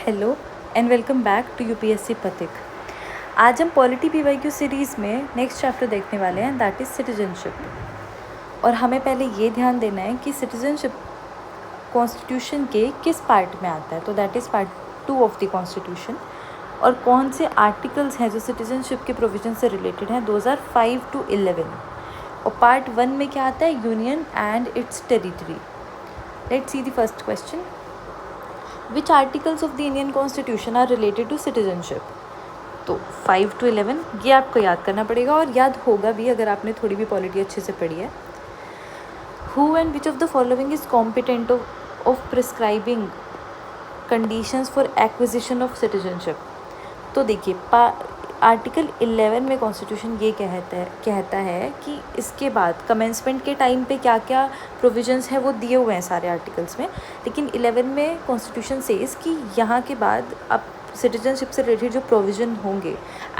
Hello and welcome back to UPSC Pathik. आज हम polity PYQ series में नेक्स्ट चैप्टर देखने वाले हैं, दैट इज़ सिटीजनशिप। और हमें पहले ये ध्यान देना है कि सिटीजनशिप कॉन्स्टिट्यूशन के किस पार्ट में आता है, तो that is part 2 of the constitution. और कौन से आर्टिकल्स हैं जो सिटीजनशिप के प्रोविजन से रिलेटेड हैं, 2005 to 11। और पार्ट 1 में क्या आता है, union and it's territory. Let's see the first question. Which articles of the Indian Constitution are related to citizenship? तो 5 to 11 ये आपको याद करना पड़ेगा, और याद होगा भी अगर आपने थोड़ी भी पॉलिटी अच्छे से पढ़ी है। Who and which of the following is competent of prescribing conditions for acquisition of citizenship? तो देखिए, आर्टिकल 11 में कॉन्स्टिट्यूशन ये कहता है कि इसके बाद कमेंसमेंट के टाइम पे क्या क्या प्रोविजंस हैं वो दिए हुए हैं सारे आर्टिकल्स में। लेकिन 11 में कॉन्स्टिट्यूशन सेज कि यहाँ के बाद अब सिटीजनशिप से रिलेटेड जो प्रोविज़न होंगे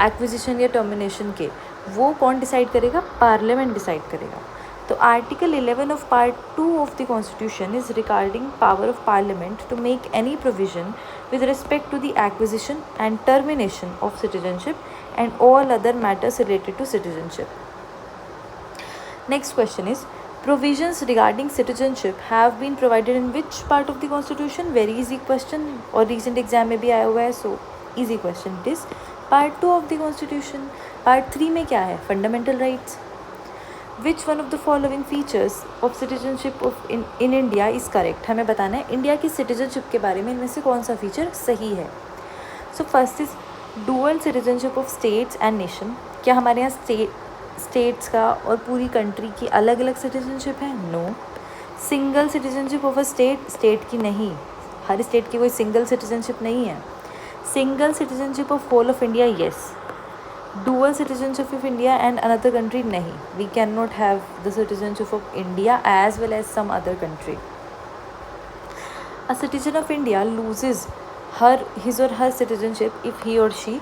एक्विजिशन या टर्मिनेशन के, वो कौन डिसाइड करेगा? पार्लियामेंट डिसाइड करेगा। तो article 11 of part 2 of the constitution is regarding power of parliament to make any provision with respect to the acquisition and termination of citizenship and all other matters related to citizenship. Next question is, provisions regarding citizenship have been provided in which part of the constitution? Very easy question, और recent exam में भी आया हुआ है, so easy question it is. Part 2 of the constitution. Part 3 में क्या है? Fundamental rights. Which one of the following features of citizenship in India is correct? हमें बताना है इंडिया की सिटीजनशिप के बारे में इनमें से कौन सा फीचर सही है। So first is dual citizenship of states and nation. क्या हमारे यहाँ स्टेट्स का और पूरी कंट्री की अलग अलग सिटीजनशिप है? No. Single citizenship of a state की नहीं, हर स्टेट की कोई सिंगल सिटीजनशिप नहीं है। Single citizenship of whole of India, yes. Dual citizenship of India and another country, नहीं, we cannot have the citizenship of India as well as some other country. A citizen of India loses his or her citizenship if he or she,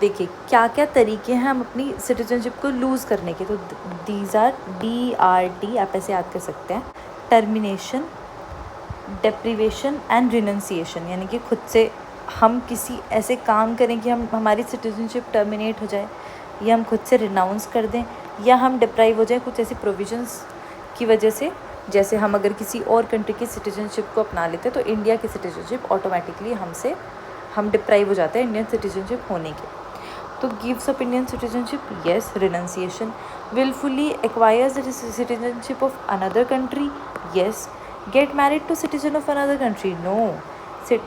देखिए क्या क्या तरीके हैं हम अपनी citizenship को loose करने के, तो these are DRT, आप ऐसे याद कर सकते हैं, टर्मिनेशन, डेप्रीवेशन एंड रिनंसिएशन। यानी कि खुद से हम किसी ऐसे काम करें कि हमारी सिटीजनशिप टर्मिनेट हो जाए, या हम खुद से रिनाउंस कर दें, या हम डिप्राइव हो जाए कुछ ऐसी प्रोविजंस की वजह से। जैसे हम अगर किसी और कंट्री की सिटीजनशिप को अपना लेते हैं तो इंडिया की सिटीजनशिप ऑटोमेटिकली हम डिप्राइव हो जाते हैं इंडियन सिटीजनशिप होने के। तो gives up Indian citizenship, yes. Renunciation, willfully acquires the citizenship of another country, yes. Get married to citizen of another country, no.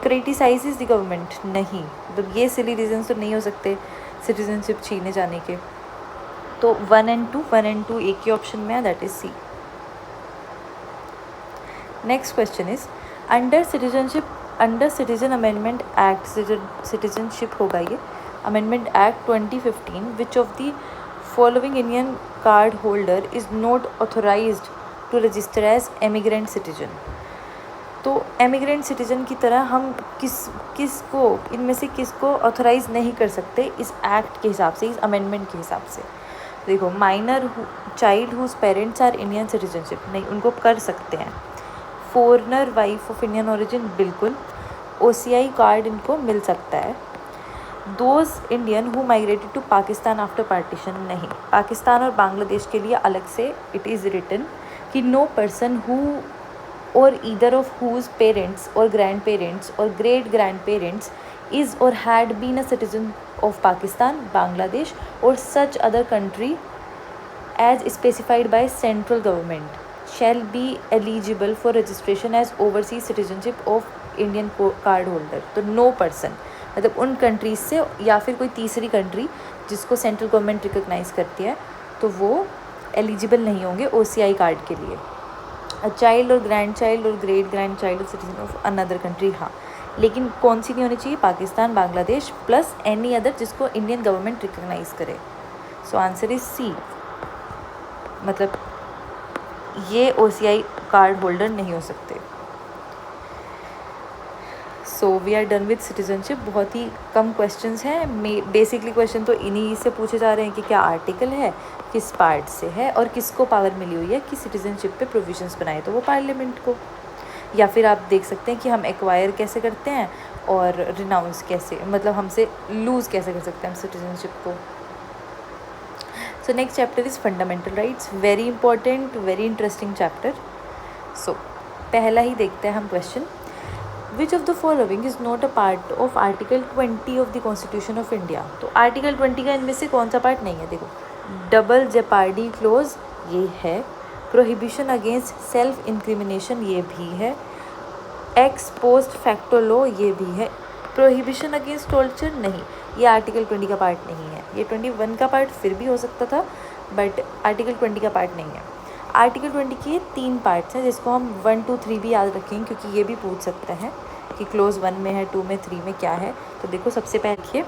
Criticises the government, नहीं। मतलब ये सिली रीजन्स तो नहीं हो सकते सिटीजनशिप छीने जाने के। तो 1 and 2 एक ही ऑप्शन में है, that is C. Next question is, under citizen amendment act, citizenship होगा ये, amendment act 2015, which of the following Indian card holder is not authorised to register as emigrant citizen. तो एमिग्रेंट सिटीजन की तरह हम किसको इनमें से किसको ऑथराइज़ नहीं कर सकते इस एक्ट के हिसाब से, इस अमेंडमेंट के हिसाब से। देखो, minor child whose parents are Indian citizenship, नहीं, उनको कर सकते हैं। Foreigner wife of Indian origin, बिल्कुल। OCI कार्ड इनको मिल सकता है। Those Indian who migrated to Pakistan after partition, नहीं। पाकिस्तान और बांग्लादेश के लिए अलग से इट इज़ रिटन कि no person who or either of whose parents or grandparents or great grandparents is or had been a citizen of Pakistan, Bangladesh or such other country as specified by central government shall be eligible for registration as overseas citizenship of Indian card holder। तो no person, मतलब उन countries से या फिर कोई तीसरी country जिसको central government recognise करती है, तो वो एलिजिबल नहीं होंगे OCI कार्ड के लिए। अ चाइल्ड और ग्रैंड चाइल्ड और great grand child of citizen of another country, हाँ। लेकिन कौन सी नहीं होनी चाहिए? Pakistan, Bangladesh plus any other जिसको इंडियन गवर्नमेंट रिकॉग्नाइज करे। सो आंसर इज सी, मतलब ये OCI कार्ड होल्डर नहीं हो सकते। So we are done with citizenship. बहुत ही कम क्वेश्चंस हैं, बेसिकली क्वेश्चन तो इन्हीं से पूछे जा रहे हैं कि क्या आर्टिकल है, किस पार्ट से है, और किसको पावर मिली हुई है कि सिटीजनशिप पे प्रोविजंस बनाए, तो वो पार्लियामेंट को। या फिर आप देख सकते हैं कि हम एक्वायर कैसे करते हैं और रिनाउंस कैसे, मतलब हमसे लूज़ कैसे कर सकते हैं हम सिटीजनशिप को। So next chapter is fundamental rights, very important, very interesting chapter. So पहला ही देखते हैं हम question, which of the following is not a part of article 20 of the constitution of India. तो आर्टिकल 20 का इनमें से कौन सा पार्ट नहीं है? देखो, डबल जेपार्डी क्लोज ये है, प्रोहिबिशन अगेंस्ट सेल्फ इंक्रिमिनेशन ये भी है, एक्स पोस्ट फैक्टो लॉ ये भी है, प्रोहिबिशन अगेंस्ट टॉर्चर नहीं, ये आर्टिकल 20 का पार्ट नहीं है। ये 21 का पार्ट फिर भी हो सकता था, बट आर्टिकल 20 का पार्ट नहीं है। आर्टिकल 20 के 3 पार्ट्स हैं, जिसको हम 1, 2, 3 भी याद रखेंगे, क्योंकि ये भी पूछ सकते हैं कि क्लोज 1 में है, 2 में, 3 में क्या है। तो देखो, सबसे पहले देखिए,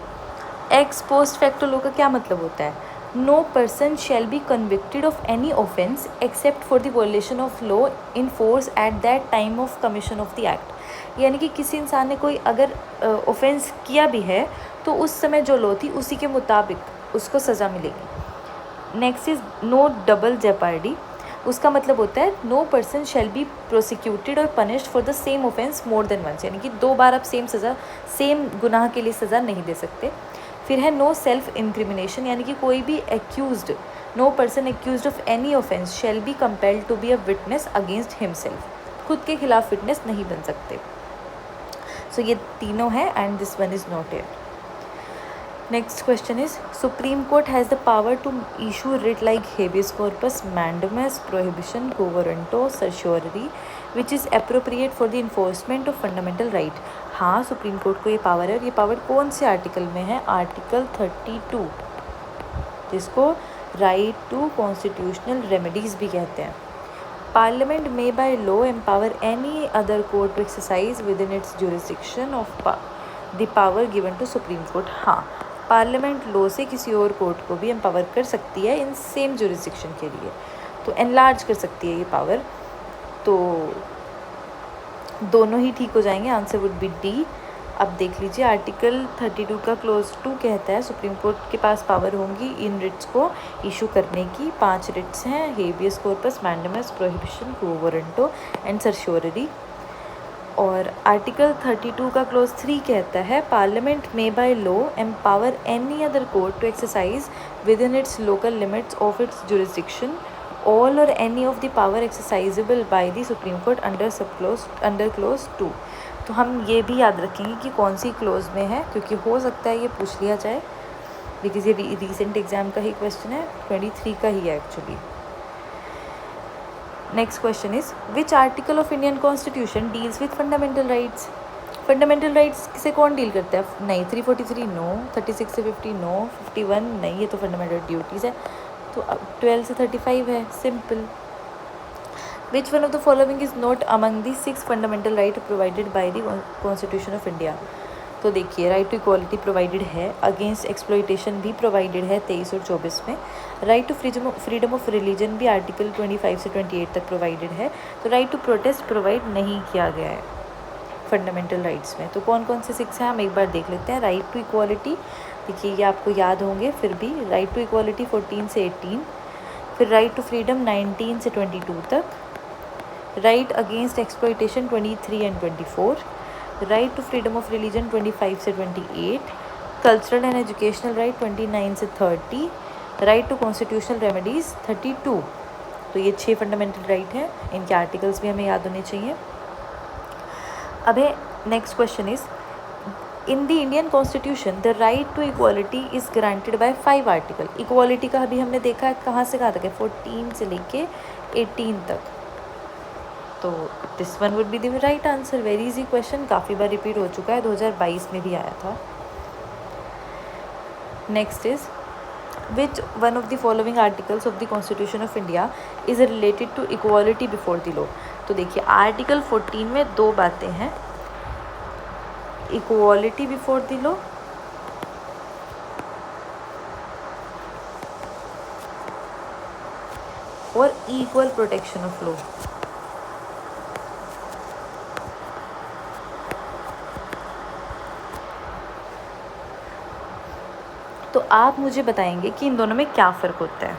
एक्स पोस्ट फैक्टो लॉ का क्या मतलब होता है? No person shall be convicted of any offence except for the violation of law in force at that time of commission of the act. यानी कि किसी इंसान ने कोई अगर ऑफेंस किया भी है तो उस समय जो लॉ थी उसी के मुताबिक उसको सज़ा मिलेगी। Next is no double jeopardy, उसका मतलब होता है no person shall be prosecuted और punished for the same offence more than once, यानी कि 2 बार आप सेम गुनाह के लिए सज़ा नहीं दे सकते। फिर है नो सेल्फ इंक्रिमिनेशन, यानी कि कोई भी accused, no person accused of any offence shall be compelled to be a witness against himself, खुद के खिलाफ विटनेस नहीं बन सकते। सो ये तीनों हैं and this one is not it. Next question is, supreme court has the power to issue writ like habeas corpus, mandamus, prohibition, quo warranto, certiorari which is appropriate for the enforcement of fundamental right. हाँ, सुप्रीम कोर्ट को ये power है, और ये power कौन से आर्टिकल में है? आर्टिकल 32, जिसको राइट टू कॉन्स्टिट्यूशनल रेमेडीज़ भी कहते हैं। Parliament may by law empower any other court to exercise within its jurisdiction of the power given to supreme court. हाँ, पार्लियामेंट लॉ से किसी और कोर्ट को भी एम्पावर कर सकती है इन सेम जुरिस्डिक्शन के लिए, तो एनलार्ज कर सकती है ये पावर। तो दोनों ही ठीक हो जाएंगे, आंसर वुड बी डी। अब देख लीजिए, आर्टिकल 32 का क्लोज 2 कहता है सुप्रीम कोर्ट के पास पावर होंगी इन रिट्स को इशू करने की। 5 रिट्स हैं, habeas corpus, mandamus, prohibition, quo warranto and certiorari। और आर्टिकल 32 का क्लोज 3 कहता है parliament may by law empower any other court to exercise within its local limits of its jurisdiction all or any of the power exercisable by the Supreme Court under clause 2। तो हम ये भी याद रखेंगे कि कौन सी close में है, क्योंकि हो सकता है ये पूछ लिया जाए, बिकॉज ये रीसेंट एग्जाम का ही क्वेश्चन है, 23 का ही है actually. Next question is, which article of Indian constitution deals with fundamental rights. Fundamental rights से कौन डील करता है? नहीं, 343 नो, 36 से 50 नो, 51 नहीं, ये तो फंडामेंटल ड्यूटीज़ है। तो 12 से 35 है, simple. Which one of the following is not among the 6 fundamental right provided by the constitution of India. तो देखिए, राइट टू इक्वालिटी प्रोवाइडेड है, अगेंस्ट एक्सप्लॉइटेशन भी प्रोवाइडेड है 23 और 24 में, right to freedom of religion भी आर्टिकल 25 से 28 तक प्रोवाइडेड है। तो राइट टू प्रोटेस्ट प्रोवाइड नहीं किया गया है फंडामेंटल राइट्स में। तो कौन कौन से 6 हैं हम एक बार देख लेते हैं। राइट टू इक्वालिटी, देखिए ये आपको याद होंगे फिर भी, राइट टू इक्वालिटी 14 से 18, फिर राइट टू फ्रीडम 19 से 22 तक, right against exploitation 23 and 24, right to freedom of religion 25 से 28, कल्चरल एंड एजुकेशनल राइट 29 से 30, राइट टू कॉन्स्टिट्यूशनल रेमेडीज़ 32। तो ये 6 फंडामेंटल राइट हैं, इनके आर्टिकल्स भी हमें याद होने चाहिए। अब है next question is, in the Indian constitution the right to equality is granted by 5 article. Equality का अभी हमने देखा है कहाँ से कहाँ तक है, 14 से लेके 18 तक। तो this one would be the right answer. Very easy question, काफ़ी बार रिपीट हो चुका है, 2022 में भी आया था। Next is, which one of the following articles of the constitution of India is related to equality before the law. तो देखिए, आर्टिकल 14 में 2 बातें हैं, इक्वालिटी बिफोर द लॉ और इक्वल प्रोटेक्शन ऑफ लॉ। तो आप मुझे बताएंगे कि इन दोनों में क्या फ़र्क होता है।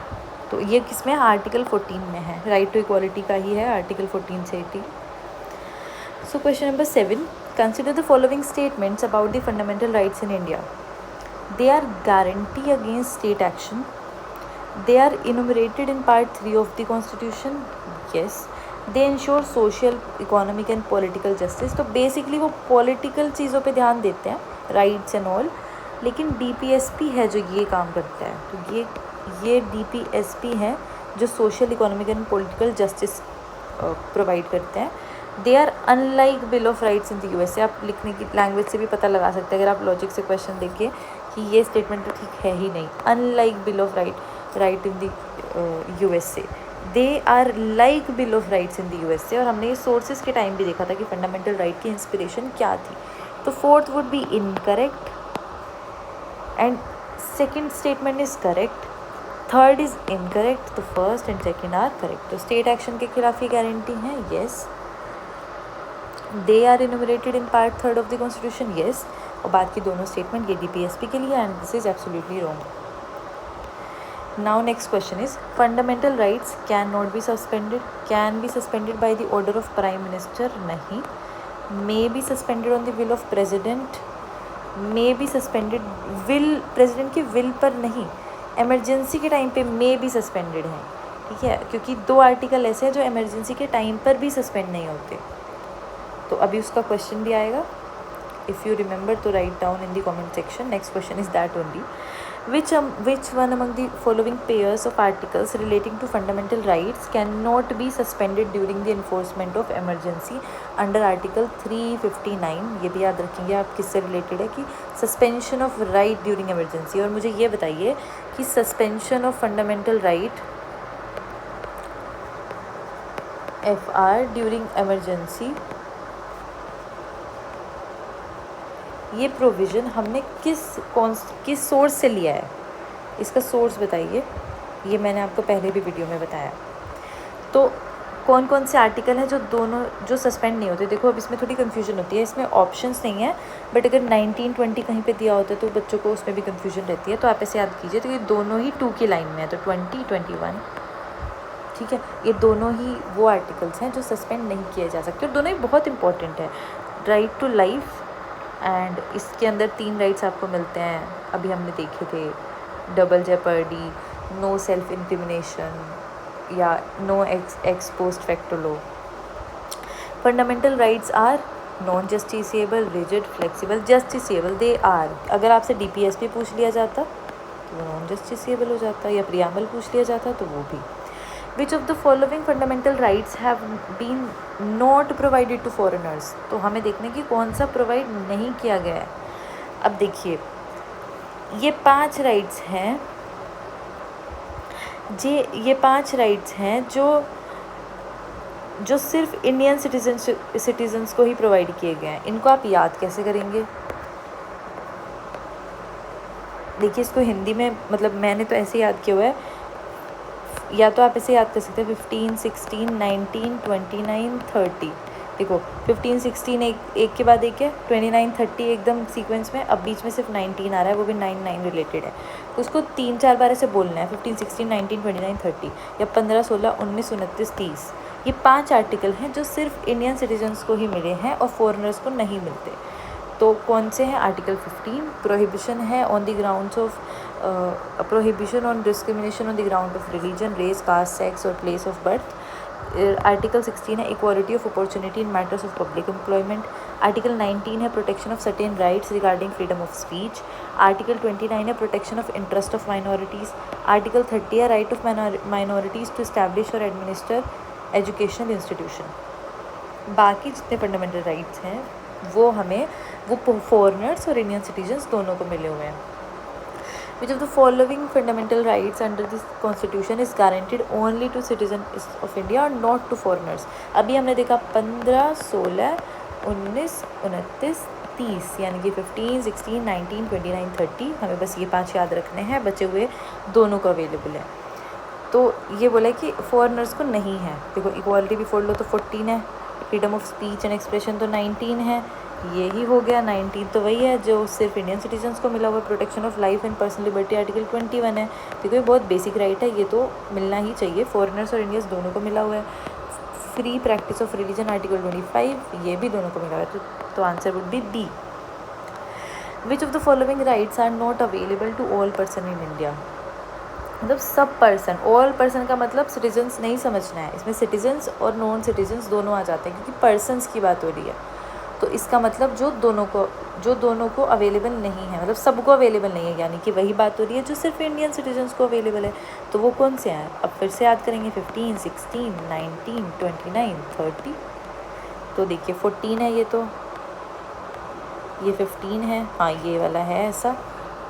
तो ये किसमें, आर्टिकल 14 में है, राइट टू इक्वालिटी का ही है, आर्टिकल 14 से 18। So question number 7. Consider the following statements about the fundamental rights in India. They are guarantee against state action. They are enumerated in part 3 of the constitution. Yes. They ensure social, economic and political justice. तो basically वो political चीज़ों पे ध्यान देते हैं, rights and all. लेकिन DPSP है जो ये काम करता है, तो ये DPSP है जो social, economic and political justice provide करते हैं. They are unlike bill of rights in the USA. आप लिखने की लैंग्वेज से भी पता लगा सकते हैं अगर आप लॉजिक से क्वेश्चन देखिए कि ये स्टेटमेंट तो ठीक है ही नहीं. Unlike bill of right in the USA. They are like bill of rights in the USA. और हमने ये सोर्सेज के टाइम भी देखा था कि फंडामेंटल राइट की इंस्पिरेशन क्या थी. तो fourth would be incorrect and second statement is correct. Third is incorrect. तो first and second are correct. तो स्टेट एक्शन के खिलाफ ये गारंटी है. Yes. They are enumerated in part 3 of the constitution. Yes. और बात की दोनों स्टेटमेंट ये DPSP के लिए and this is absolutely wrong. Now next question is fundamental rights can not be suspended. Can be suspended by the order of prime minister. नहीं. May be suspended on the will of president. May be suspended will president की will पर नहीं, emergency के time पे मे be suspended है. ठीक है, क्योंकि 2 आर्टिकल ऐसे हैं जो एमरजेंसी के टाइम पर भी सस्पेंड नहीं होते. तो अभी उसका क्वेश्चन भी आएगा. इफ़ यू रिमेंबर तो write down in the comment section. Next question is that only. Which one among the following pairs of articles relating to fundamental rights cannot be suspended during the enforcement of emergency under Article 359. ये भी याद रखेंगे आप किससे related है कि suspension of right during emergency. और मुझे ये बताइए कि suspension of fundamental right FR during emergency, ये प्रोविज़न हमने किस सोर्स से लिया है, इसका सोर्स बताइए. ये मैंने आपको पहले भी वीडियो में बताया. तो कौन कौन से आर्टिकल हैं जो सस्पेंड नहीं होते. देखो अब इसमें थोड़ी कन्फ्यूजन होती है, इसमें ऑप्शंस नहीं है, बट अगर 19-20 कहीं पे दिया होता है तो बच्चों को उसमें भी कन्फ्यूजन रहती है. तो आप ऐसे याद कीजिए. तो ये दोनों ही 2 की लाइन में है, तो 20-21. ठीक है, ये दोनों ही वो आर्टिकल्स हैं जो सस्पेंड नहीं किए जा सकते और दोनों ही बहुत इंपॉर्टेंट है. राइट टू लाइफ एंड इसके अंदर 3 राइट्स आपको मिलते हैं, अभी हमने देखे थे. Double jeopardy, no self incrimination या no ex post facto law. Fundamental rights are non justiciable, rigid, flexible. Justiciable they are. अगर आपसे DPSP पूछ लिया जाता तो वो नॉन जस्टिसेबल हो जाता, या प्रियाम्बल पूछ लिया जाता तो वो भी. Which of the following fundamental rights have been not provided to foreigners. तो हमें देखने की कौन सा प्रोवाइड नहीं किया गया है. अब देखिए ये 5 राइट्स हैं ये 5 राइट्स हैं जो सिर्फ इंडियन सिटीजन्स को ही प्रोवाइड किए गए हैं. इनको आप याद कैसे करेंगे. देखिए इसको हिंदी में मतलब मैंने तो ऐसे याद किया हुआ है, या तो आप इसे याद कर सकते हैं 15, 16, 19, 29, 30. देखो 15, 16 एक के बाद एक है, 29, 30 एकदम सीक्वेंस में. अब बीच में सिर्फ 19 आ रहा है, वो भी 9 रिलेटेड है. उसको 3-4 बार ऐसे बोलना है, 15, 16, 19, 29, 30 या 15, 16, 19, 29, 30. ये 5 आर्टिकल हैं जो सिर्फ इंडियन सिटीजन्स को ही मिले हैं और फॉरेनर्स को नहीं मिलते. तो कौन से हैं. आर्टिकल 15 प्रोहिबिशन है on the grounds of prohibition on discrimination on the ground of religion, race, caste, sex or place of birth. Article 16 है equality of opportunity in matters of public employment. Article 19 है protection of certain rights regarding freedom of speech. Article 29 है protection of interest of minorities. Article 30 है right of minorities to establish or administer educational institution. बाकी जितने fundamental rights हैं वो foreigners और Indian citizens दोनों को मिले हुए हैं. Which of the following fundamental rights under this constitution is guaranteed only to citizens of India or not to foreigners. अभी हमने देखा 15, 16, 19, 29, 30 यानी कि 15, 16, 19, 29, 30. हमें बस ये 5 याद रखने हैं, बचे हुए दोनों को अवेलेबल है. तो ये बोला है कि फॉरेनर्स को नहीं है. देखो इक्वालिटी बिफोर लॉ तो 14 है, freedom of speech and expression तो 19 है, ये ही हो गया. 19 तो वही है जो सिर्फ इंडियन सिटीजन्स को मिला हुआ. Protection of life and personal liberty article 21 है. देखो ये बहुत बेसिक राइट है, ये तो मिलना ही चाहिए. फॉरेनर्स और इंडियंस दोनों को मिला हुआ है. Free practice of religion article 25, ये भी दोनों को मिला हुआ है, तो answer would be B. Which of the following rights are not available to all person in India, मतलब सब पर्सन, ऑल पर्सन का मतलब सिटीजन्स नहीं समझना है, इसमें सिटीजन्स और नॉन सिटीजन्स दोनों आ जाते हैं क्योंकि पर्सन्स की बात हो रही है। तो इसका मतलब जो दोनों को अवेलेबल नहीं है, मतलब सबको अवेलेबल नहीं है, यानी कि वही बात हो रही है जो सिर्फ इंडियन सिटीजन्स को अवेलेबल है। तो वो कौन से हैं, अब फिर से याद करेंगे, 15, 16, 19, 29, 30। तो देखिए 14 है, ये 15 है, हाँ ये वाला है ऐसा,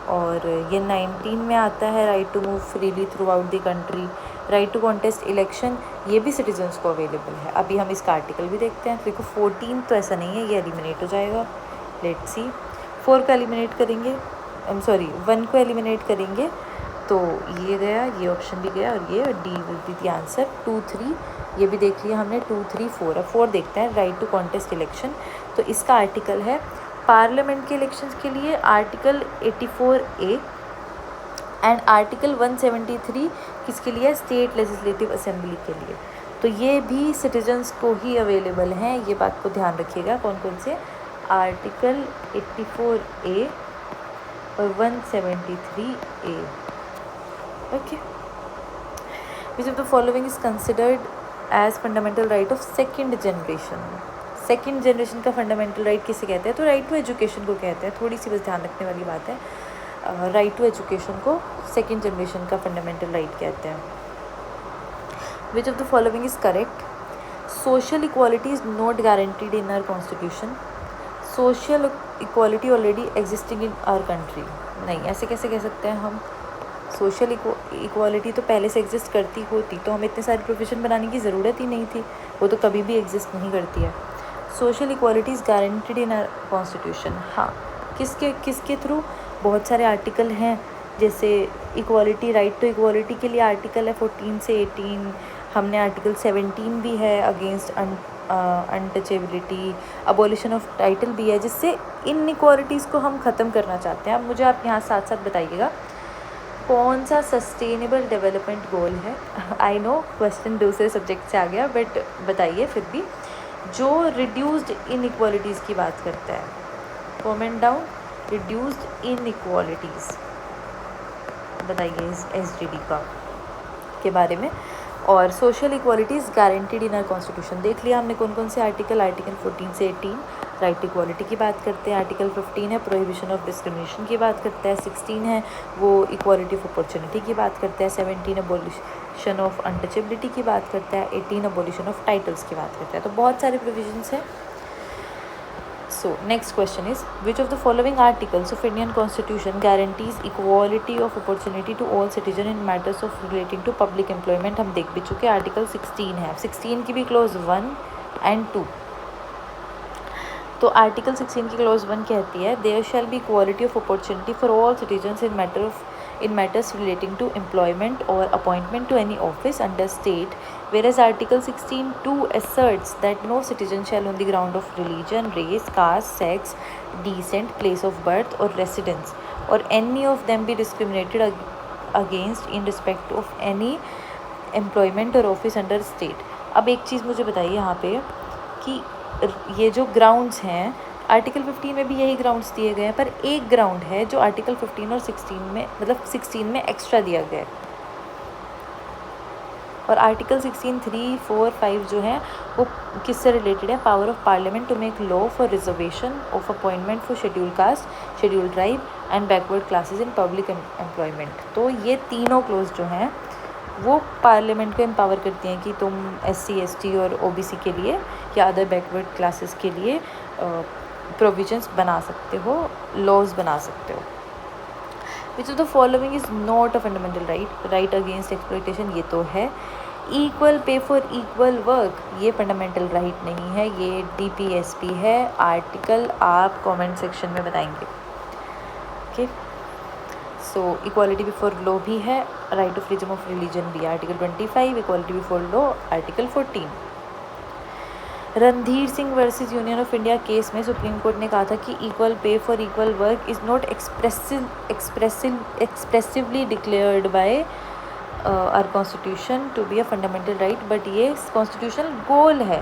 और ये 19 में आता है right to move freely throughout the country, right to contest election, ये भी सिटीजन्स को अवेलेबल है। अभी हम इसका आर्टिकल भी देखते हैं। देखो 14 तो ऐसा नहीं है, ये एलिमिनेट हो जाएगा, लेट्स सी। 4 को एलिमिनेट करेंगे, 1 को एलिमिनेट करेंगे तो ये गया, ये ऑप्शन भी गया, और ये D will be the answer. 2, 3 ये भी देख लिया हमने, 2, 3, 4। अब 4 देखते हैं, राइट टू कॉन्टेस्ट इलेक्शन। तो इसका आर्टिकल है पार्लियामेंट के इलेक्शंस के लिए आर्टिकल 84A एंड आर्टिकल 173 किसके लिए, स्टेट लेजिस्लेटिव असेंबली के लिए। तो ये भी सिटीजन्स को ही अवेलेबल हैं, ये बात को ध्यान रखिएगा। कौन कौन से, आर्टिकल 84A और 173A। Okay. Which of the following is considered as fundamental right of second generation. Second generation का फंडामेंटल राइट किसे कहते हैं, तो राइट टू एजुकेशन को कहते हैं। थोड़ी सी बस ध्यान रखने वाली बात है, राइट टू एजुकेशन को सेकेंड जनरेशन का फंडामेंटल राइट कहते हैं। Which of the following is correct, social equality is not guaranteed in our constitution. Social equality already existing in our country, नहीं ऐसे कैसे कह सकते हैं हम, सोशल इक्वालिटी तो पहले से एग्जिस्ट करती होती तो हमें इतने सारे प्रोविजन बनाने की ज़रूरत ही नहीं थी, वो तो कभी भी एग्जिस्ट नहीं करती है। Social equality is guaranteed in our constitution, हाँ किसके थ्रू, बहुत सारे आर्टिकल हैं, जैसे इक्वालिटी, राइट टू इक्वालिटी के लिए आर्टिकल है 14 से 18, हमने आर्टिकल 17 भी है against untouchability, abolition of title भी है, जिससे इन इक्वालिटीज़ को हम ख़त्म करना चाहते हैं। अब मुझे आप यहाँ साथ साथ बताइएगा कौन सा सस्टेनेबल डेवलपमेंट गोल है। आई नो क्वेश्चन दूसरे सब्जेक्ट से आ गया, बट बताइए फिर भी, जो रिड्यूस्ड इनइक्वालिटीज़ की बात करता है। कमेंट डाउन, रिड्यूस्ड इनइक्वालिटीज़ बताइए इस SDD का के बारे में। और social equality's guaranteed in our constitution देख लिया हमने कौन कौन से आर्टिकल 14 से 18 राइट टू इक्वालिटी की बात करते हैं, आर्टिकल 15 है प्रोहिबिशन ऑफ डिस्क्रिमिनेशन की बात करता है, 16 है वो इक्वालिटी ऑफ अपॉर्चुनिटी की बात करता है, 17 अबॉलिशन ऑफ अनटचेबिलिटी की बात करता है, 18 अबॉलिशन ऑफ टाइटल्स की बात करता है। तो बहुत सारे प्रोविजंस हैं। So next question is, which of the following articles of Indian Constitution guarantees equality of opportunity to all citizens in matters of relating to public employment। हम देख भी चुके, आर्टिकल 16 है, 16 की भी क्लोज 1 एंड 2। तो आर्टिकल 16 की क्लोज 1 कहती है, there shall be equality of opportunity for all citizens in matters relating to employment or appointment to any office under state, whereas Article 16(2) asserts that no citizen shall on the ground of religion, race, caste, sex, descent, place of birth or residence or any of them be discriminated against in respect of any employment or office under state। अब एक चीज़ मुझे बताइए यहाँ पे कि ये जो grounds हैं आर्टिकल 15 में भी यही ग्राउंड्स दिए गए हैं, पर एक ग्राउंड है जो आर्टिकल 15 और 16 में, मतलब 16 में एक्स्ट्रा दिया गया है, और आर्टिकल 16, 3, 4, 5 जो है वो किससे रिलेटेड है, power of parliament to make law for reservation of appointment for schedule caste, schedule tribe and backward classes in public employment. तो ये तीनों क्लोज जो हैं वो पार्लियामेंट को एम्पावर करती हैं कि तुम SC, ST और OBC के लिए या अदर बैकवर्ड क्लासेस के लिए प्रोविजंस बना सकते हो, लॉज बना सकते हो। विच of the following is not a fundamental right, right against exploitation, ये तो है। Equal pay for equal work, ये फंडामेंटल राइट नहीं है, ये DPSP है। आर्टिकल आप कमेंट सेक्शन में बताएंगे। Okay, so equality before law भी है, right to freedom of religion भी, article 25, equality before law article 14। Randhir Singh versus Union of India case में सुप्रीम कोर्ट ने कहा था कि equal pay for equal work is not expressively declared by our constitution to be a fundamental right, but ये constitutional goal है।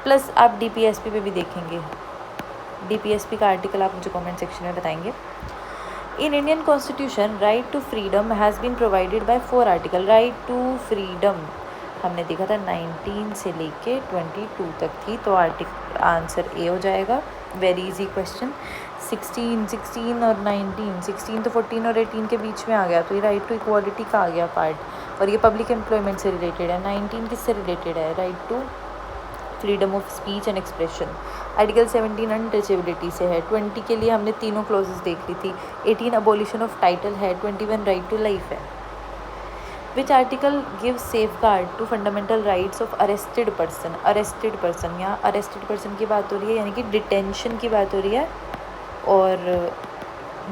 Plus आप DPSP पे भी देखेंगे, DPSP का आर्टिकल आप मुझे कमेंट सेक्शन में बताएंगे। In Indian constitution right to freedom has been provided by 4 article. Right to freedom हमने देखा था 19 से लेके 22 तक थी, तो आंसर ए हो जाएगा। Very easy question. 16 और 19, 16 तो 14 और 18 के बीच में आ गया, तो ये राइट टू इक्वालिटी का आ गया पार्ट, और ये पब्लिक एम्प्लॉयमेंट से रिलेटेड है। 19 किससे रिलेटेड है? Right to freedom of speech and expression. Article 17 untouchability से है। 20 के लिए हमने तीनों क्लोजेस देख ली थी। 18 अबोलिशन ऑफ टाइटल है। 21 राइट टू लाइफ है। Which article give safeguard to fundamental rights of arrested person. Arrested person, यहाँ अरेस्टेड पर्सन की बात हो रही है, यानी कि डिटेंशन की बात हो रही है, और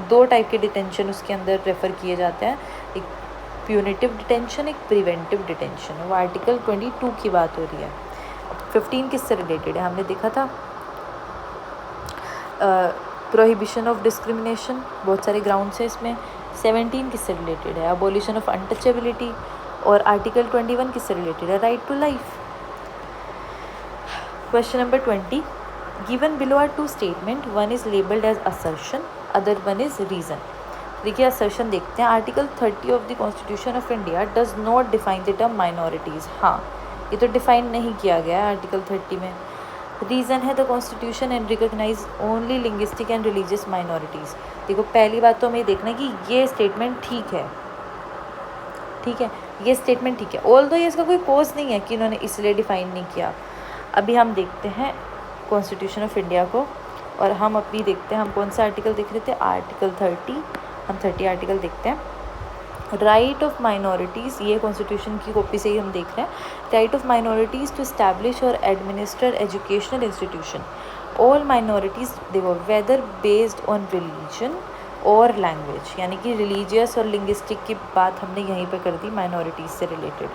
2 टाइप के डिटेंशन उसके अंदर रेफ़र किए जाते हैं, एक प्यूनिटिव डिटेंशन, एक प्रिवेंटिव डिटेंशन। वो आर्टिकल 22 की बात हो रही है। 15 किससे रिलेटेड है? हमने देखा था प्रोहिबिशन ऑफ डिस्क्रिमिनेशन, बहुत सारे ग्राउंड्स हैं इसमें। 17 किससे रिलेटेड है? Abolition of untouchability. और आर्टिकल 21 किससे रिलेटेड है? Right to life. Question number 20, given below are 2 statement, one is labelled as assertion, other one is reason. देखिए असर्शन देखते हैं। Article 30 of the constitution of India does not define the term minorities. हाँ, ये तो define नहीं किया गया है आर्टिकल 30 में। रीज़न है the constitution and recognise only linguistic and religious minorities. देखो पहली बात तो हमें ये देखना है कि ये स्टेटमेंट ठीक है, ठीक है, ये स्टेटमेंट ठीक है। ऑल्दो ये इसका कोई कोज नहीं है कि इन्होंने इसलिए डिफाइन नहीं किया। अभी हम देखते हैं कॉन्स्टिट्यूशन ऑफ इंडिया को, और हम अभी देखते हैं हम कौन सा आर्टिकल देख रहे थे, आर्टिकल 30। हम 30 आर्टिकल देखते हैं। राइट ऑफ माइनॉरिटीज़, ये कॉन्स्टिट्यूशन की कॉपी से ही हम देख रहे हैं। Right of minorities to establish और administer educational institution. All minorities देखो वेदर बेस्ड ऑन रिलीजन और लैंग्वेज, यानी कि रिलीजियस और लिंग्विस्टिक की बात हमने यहीं पे कर दी माइनॉरिटीज़ से रिलेटेड,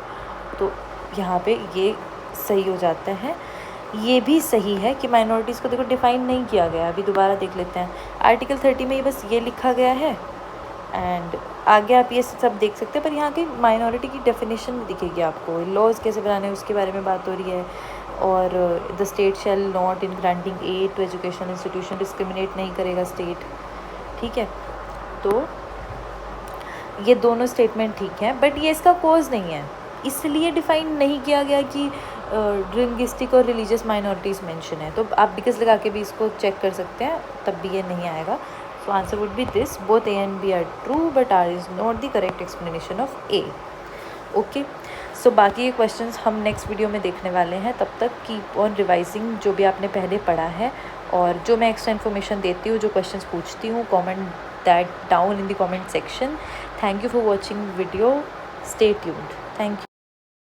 तो यहाँ पे ये सही हो जाता है। ये भी सही है कि माइनॉरिटीज़ को देखो डिफ़ाइन नहीं किया गया। अभी दोबारा देख लेते हैं। आर्टिकल 30 में ही बस ये लिखा गया है, एंड आगे आप ये सब देख सकते हैं, पर यहाँ की माइनॉरिटी की डेफिनेशन भी दिखेगी आपको। लॉज कैसे बनाने हैं उसके बारे में बात हो रही है, और the state shall not in granting aid to educational institution, discriminate नहीं करेगा स्टेट, ठीक है। तो ये दोनों स्टेटमेंट ठीक हैं, बट ये इसका कोज नहीं है, इसलिए डिफ़ाइन नहीं किया गया कि लिंग्विस्टिक और रिलीजियस माइनॉरिटीज़ मेंशन है। तो आप बिकॉज लगा के भी इसको चेक कर सकते हैं, तब भी ये नहीं आएगा। So answer would be this, both A and B are true but R is not the correct explanation of A. Okay, so बाकी ये क्वेश्चंस हम नेक्स्ट वीडियो में देखने वाले हैं। तब तक कीप ऑन रिवाइजिंग जो भी आपने पहले पढ़ा है, और जो मैं एक्स्ट्रा इन्फॉर्मेशन देती हूँ, जो क्वेश्चंस पूछती हूँ, comment that down in the comment section. Thank you for watching video, stay tuned, thank you.